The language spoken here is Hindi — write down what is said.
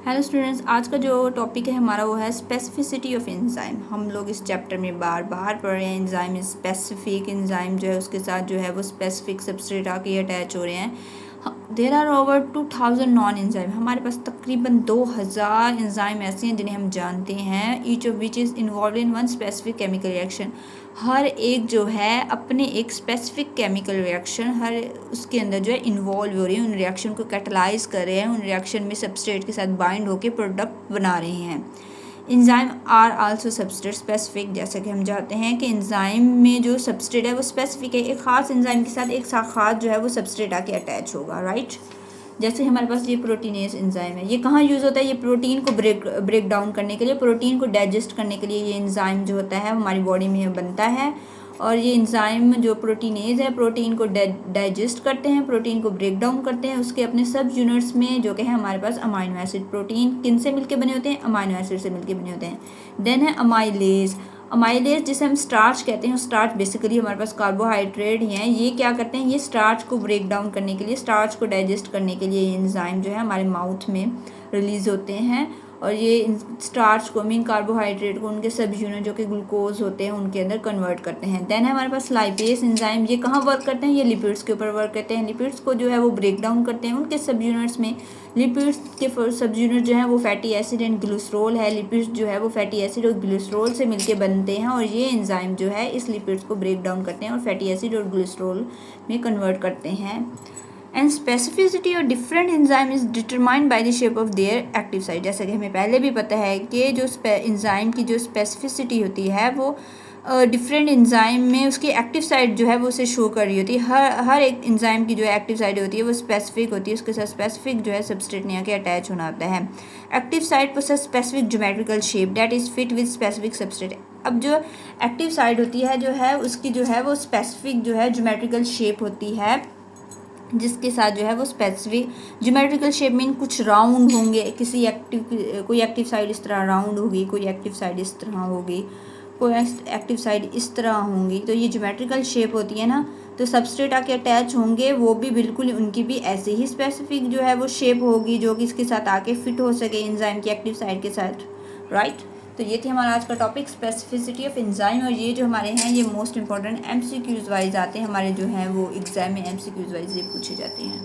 हेलो स्टूडेंट्स, आज का जो टॉपिक है हमारा वो है स्पेसिफिसिटी ऑफ एंजाइम। हम लोग इस चैप्टर में बार बार पढ़ रहे हैं एंजाइम इज स्पेसिफिक। एंजाइम जो है उसके साथ जो है वो स्पेसिफिक सबस्ट्रेट आके अटैच हो रहे हैं। There are over 2000 known enzyme. हमारे पास तकरीबन 2000 एंजाइम ऐसे हैं जिन्हें हम जानते हैं। Each of which is involve in one specific chemical reaction. हर एक जो है अपने एक स्पेसिफिक केमिकल रिएक्शन हर उसके अंदर जो है इन्वॉल्व हो रही है, उन रिएक्शन को कैटलाइज कर रहे हैं, उन रिएक्शन में सबस्ट्रेट के साथ बाइंड होकर प्रोडक्ट बना रहे हैं। Enzyme are also substrate specific. जैसे कि हम जानते हैं कि एंजाइम में जो सबस्ट्रेट है वो स्पेसिफिक है। एक ख़ास एंजाइम के साथ एक ख़ास जो है वो सबस्ट्रेट आके अटैच होगा, राइट। जैसे हमारे पास ये प्रोटीनेज एंजाइम है, ये कहाँ यूज़ होता है? ये प्रोटीन को ब्रेक डाउन करने के लिए, प्रोटीन को डाइजेस्ट करने के लिए ये एंजाइम जो होता है हमारी बॉडी में बनता है। और ये एंजाइम जो प्रोटीनेज है प्रोटीन को डाइजेस्ट करते हैं, प्रोटीन को ब्रेक डाउन करते हैं उसके अपने सब यूनिट्स में, जो कि है हमारे पास अमाइनो एसिड। प्रोटीन किन से मिलके बने होते हैं? अमाइनो एसिड से मिलके बने होते हैं। देन है अमाइलेज। अमाइलेज जिसे हम स्टार्च कहते हैं, स्टार्च बेसिकली हमारे पास कार्बोहाइड्रेट ही हैं। ये क्या करते हैं? ये स्टार्च को ब्रेक डाउन करने के लिए, स्टार्च को डाइजेस्ट करने के लिए ये एंजाइम जो है हमारे माउथ में रिलीज होते हैं। और ये स्टार्च को, मीन कार्बोहाइड्रेट को, उनके सब यूनिट जो कि ग्लूकोज होते हैं उनके अंदर कन्वर्ट करते हैं। देन है हमारे पास लाइपेज एंजाइम। ये कहाँ वर्क करते हैं? ये लिपिड्स के ऊपर वर्क करते हैं। लिपिड्स को जो है वो ब्रेक डाउन करते हैं उनके सब यूनिट्स में। लिपिड्स के सब यूनिट जो है वो फैटी एसिड एंड ग्लिसरॉल है। लिपिड्स जो है वो फैटी एसिड और ग्लिसरॉल से मिलके बनते हैं और ये एंजाइम जो है इस लिपिड्स को ब्रेक डाउन करते हैं और फैटी एसिड और ग्लिसरॉल में कन्वर्ट करते हैं। एंड स्पेसिफिसिटी और different enzyme is determined by the shape of their active site. जैसे कि हमें पहले भी पता है कि जो एंजाइम की जो स्पेसिफिसिटी होती है वो डिफरेंट एंजाइम में उसकी एक्टिव साइट जो है वो उसे शो कर रही होती है। हर एक एंजाइम की जो एक्टिव साइट होती है वो स्पेसिफिक होती है, उसके साथ स्पेसिफिक जो है सबस्ट्रेट ने आके अटैच होना होता है। Active site possess specific geometrical shape that is fit with specific substrate. अब जो एक्टिव साइट होती है जो है उसकी जो है वो स्पेसिफिक जो है ज्योमेट्रिकल शेप होती है, जिसके साथ जो है वो स्पेसिफिक ज्योमेट्रिकल शेप मीन कुछ राउंड होंगे, कोई एक्टिव साइड इस तरह राउंड होगी, कोई एक्टिव साइड इस तरह होगी, कोई एक्टिव साइड इस तरह होंगी। तो ये ज्योमेट्रिकल शेप होती है ना, तो सबस्ट्रेट आके अटैच होंगे वो भी बिल्कुल उनकी भी ऐसे ही स्पेसिफिक जो है वो शेप होगी जो कि इसके साथ आके फिट हो सके एंजाइम की एक्टिव साइड के साथ, राइट। तो ये थी हमारा आज का टॉपिक स्पेसिफिसिटी ऑफ एंजाइम। और ये जो हमारे हैं ये मोस्ट इंपॉर्टेंट एमसीक्यूज वाइज आते हैं हमारे जो हैं वो एग्जाम में एमसीक्यूज वाइज ये पूछे जाते हैं।